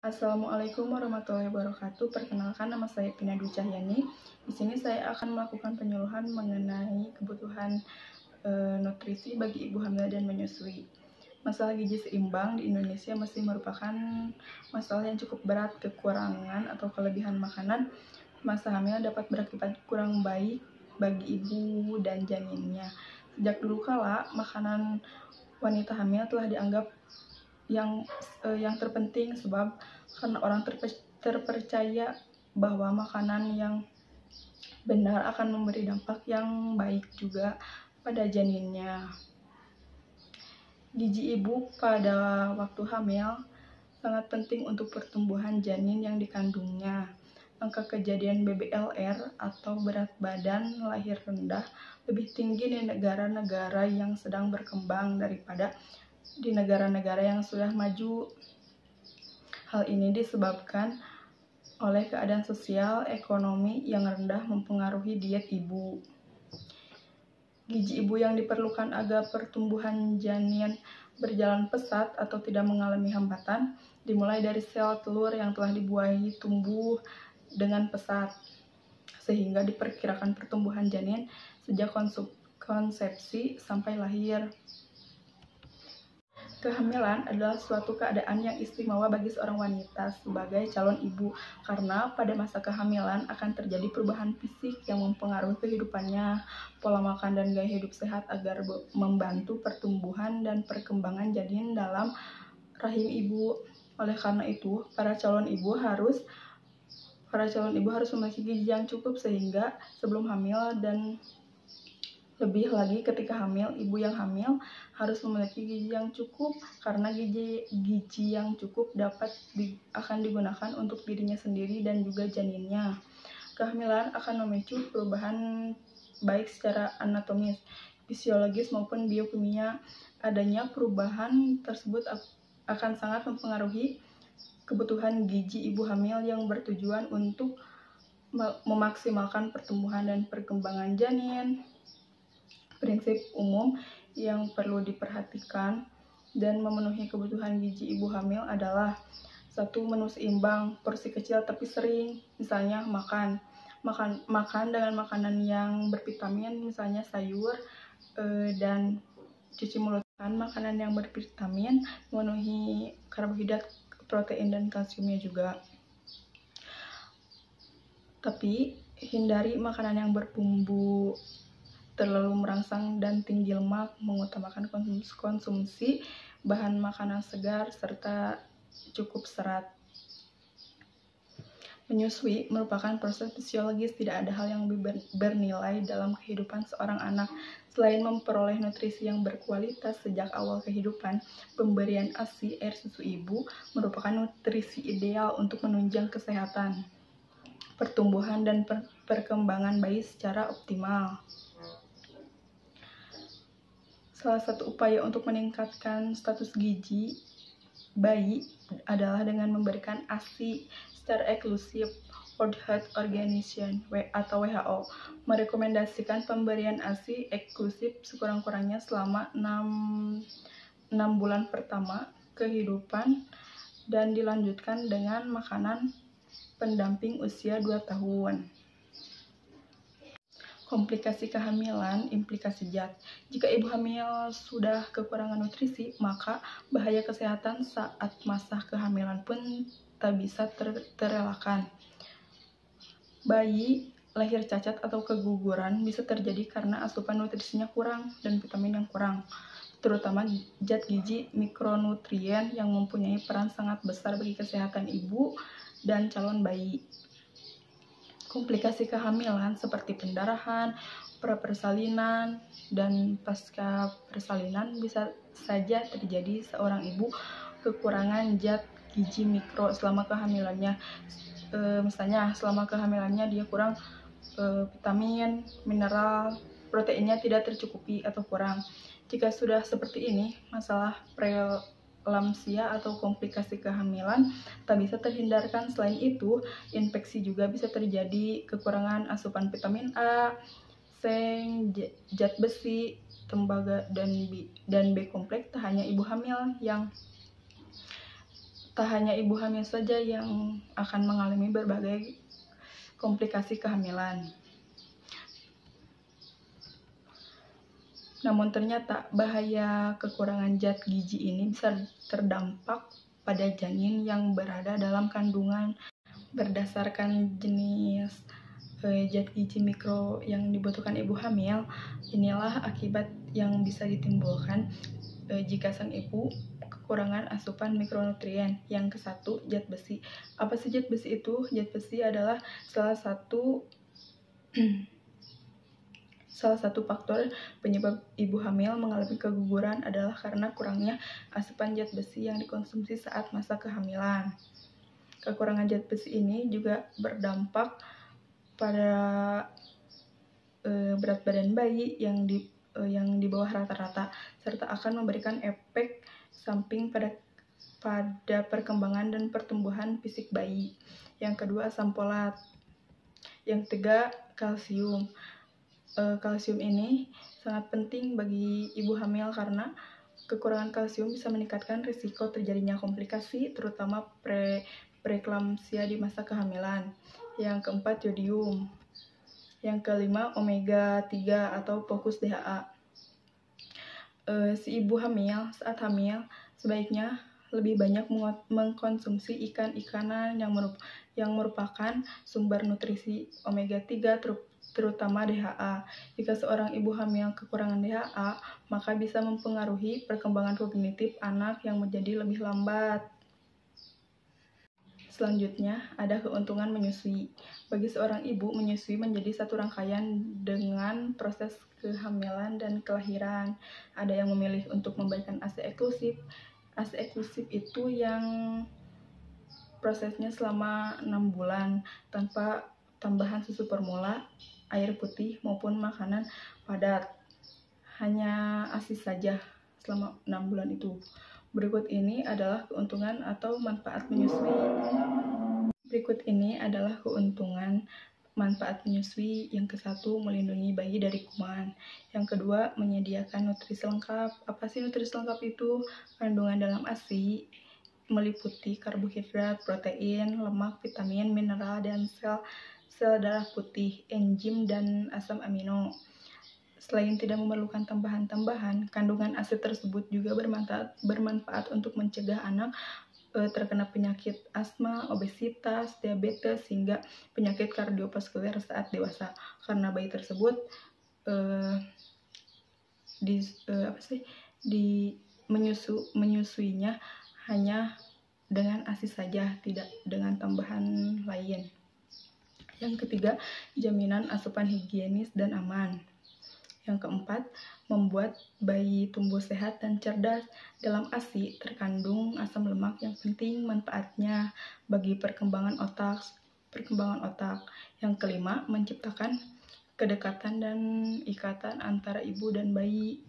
Assalamualaikum warahmatullahi wabarakatuh. Perkenalkan, nama saya Pina Dwi Cahyani. Di sini saya akan melakukan penyuluhan mengenai kebutuhan nutrisi bagi ibu hamil dan menyusui. Masalah gizi seimbang di Indonesia masih merupakan masalah yang cukup berat. Kekurangan atau kelebihan makanan masa hamil dapat berakibat kurang baik bagi ibu dan janinnya. Sejak dulu kala, makanan wanita hamil telah dianggap yang terpenting, sebab karena orang terpercaya bahwa makanan yang benar akan memberi dampak yang baik juga pada janinnya. Gizi ibu pada waktu hamil sangat penting untuk pertumbuhan janin yang dikandungnya. Angka kejadian BBLR atau berat badan lahir rendah lebih tinggi di negara-negara yang sedang berkembang daripada di negara-negara yang sudah maju. Hal ini disebabkan oleh keadaan sosial ekonomi yang rendah mempengaruhi diet ibu. Gizi ibu yang diperlukan agar pertumbuhan janin berjalan pesat atau tidak mengalami hambatan dimulai dari sel telur yang telah dibuahi tumbuh dengan pesat, sehingga diperkirakan pertumbuhan janin sejak konsepsi sampai lahir. Kehamilan adalah suatu keadaan yang istimewa bagi seorang wanita sebagai calon ibu, karena pada masa kehamilan akan terjadi perubahan fisik yang mempengaruhi kehidupannya. Pola makan dan gaya hidup sehat agar membantu pertumbuhan dan perkembangan janin dalam rahim ibu. Oleh karena itu, para calon ibu harus memiliki gizi yang cukup, sehingga sebelum hamil dan lebih lagi ketika hamil, ibu yang hamil harus memiliki gizi yang cukup, karena gizi yang cukup akan digunakan untuk dirinya sendiri dan juga janinnya. Kehamilan akan memicu perubahan baik secara anatomis, fisiologis maupun biokimia. Adanya perubahan tersebut akan sangat mempengaruhi kebutuhan gizi ibu hamil yang bertujuan untuk memaksimalkan pertumbuhan dan perkembangan janin. Prinsip umum yang perlu diperhatikan dan memenuhi kebutuhan gizi ibu hamil adalah: 1. Menu seimbang, porsi kecil tapi sering. Misalnya makan dengan makanan yang bervitamin, misalnya sayur dan cuci mulut. Makanan yang bervitamin memenuhi karbohidrat, protein dan kalsiumnya juga. Tapi hindari makanan yang berbumbu terlalu merangsang dan tinggi lemak. Mengutamakan konsumsi bahan makanan segar serta cukup serat. Menyusui merupakan proses fisiologis, tidak ada hal yang bernilai dalam kehidupan seorang anak. Selain memperoleh nutrisi yang berkualitas sejak awal kehidupan, pemberian ASI air susu ibu merupakan nutrisi ideal untuk menunjang kesehatan, pertumbuhan dan perkembangan bayi secara optimal. Salah satu upaya untuk meningkatkan status gizi bayi adalah dengan memberikan ASI secara eksklusif. World Health Organization atau WHO merekomendasikan pemberian ASI eksklusif sekurang-kurangnya selama 6 bulan pertama kehidupan dan dilanjutkan dengan makanan pendamping usia 2 tahun. Komplikasi kehamilan, implikasi zat. Jika ibu hamil sudah kekurangan nutrisi, maka bahaya kesehatan saat masa kehamilan pun tak bisa terelakkan. Bayi lahir cacat atau keguguran bisa terjadi karena asupan nutrisinya kurang dan vitamin yang kurang, terutama zat gizi mikronutrien yang mempunyai peran sangat besar bagi kesehatan ibu dan calon bayi. Komplikasi kehamilan seperti pendarahan, pra-persalinan, dan pasca persalinan bisa saja terjadi seorang ibu kekurangan zat gizi mikro selama kehamilannya. Misalnya selama kehamilannya dia kurang vitamin, mineral, proteinnya tidak tercukupi atau kurang. Jika sudah seperti ini, masalah preeklamsia atau komplikasi kehamilan tak bisa terhindarkan. Selain itu, infeksi juga bisa terjadi, kekurangan asupan vitamin A, seng, zat besi, tembaga, dan B kompleks. Tak hanya ibu hamil yang Tak hanya ibu hamil saja yang akan mengalami berbagai komplikasi kehamilan. Namun ternyata bahaya kekurangan zat gizi ini bisa terdampak pada janin yang berada dalam kandungan. Berdasarkan jenis zat gizi mikro yang dibutuhkan ibu hamil, inilah akibat yang bisa ditimbulkan jika sang ibu kekurangan asupan mikronutrien. Yang ke-1, zat besi. Apa sih zat besi itu? Zat besi adalah salah satu faktor penyebab ibu hamil mengalami keguguran adalah karena kurangnya asupan zat besi yang dikonsumsi saat masa kehamilan. Kekurangan zat besi ini juga berdampak pada berat badan bayi yang di bawah rata-rata, serta akan memberikan efek samping pada perkembangan dan pertumbuhan fisik bayi. Yang kedua, asam folat. Yang ketiga, kalsium. Kalsium ini sangat penting bagi ibu hamil karena kekurangan kalsium bisa meningkatkan risiko terjadinya komplikasi, terutama preeklamsia di masa kehamilan. Yang keempat, yodium. Yang kelima, omega 3 atau fokus DHA. Si ibu hamil saat hamil sebaiknya lebih banyak mengkonsumsi ikan-ikanan yang merupakan sumber nutrisi omega 3 terutama DHA. Jika seorang ibu hamil kekurangan DHA, maka bisa mempengaruhi perkembangan kognitif anak yang menjadi lebih lambat. Selanjutnya, ada keuntungan menyusui. Bagi seorang ibu, menyusui menjadi satu rangkaian dengan proses kehamilan dan kelahiran. Ada yang memilih untuk memberikan ASI eksklusif. ASI eksklusif itu yang prosesnya selama 6 bulan tanpa tambahan susu formula, air putih maupun makanan padat. Hanya ASI saja selama 6 bulan itu. Berikut ini adalah keuntungan atau manfaat menyusui. Yang ke-1, melindungi bayi dari kuman. Yang kedua, menyediakan nutrisi lengkap. Apa sih nutrisi lengkap itu? Kandungan dalam ASI meliputi karbohidrat, protein, lemak, vitamin, mineral, dan sel darah putih, enzim, dan asam amino. Selain tidak memerlukan tambahan-tambahan, kandungan ASI tersebut juga bermanfaat untuk mencegah anak terkena penyakit asma, obesitas, diabetes, hingga penyakit kardiovaskuler saat dewasa. Karena bayi tersebut menyusuinya hanya dengan ASI saja, tidak dengan tambahan lain. Yang ketiga, jaminan asupan higienis dan aman. Yang keempat, membuat bayi tumbuh sehat dan cerdas. Dalam ASI terkandung asam lemak yang penting manfaatnya bagi perkembangan otak. Yang kelima, menciptakan kedekatan dan ikatan antara ibu dan bayi.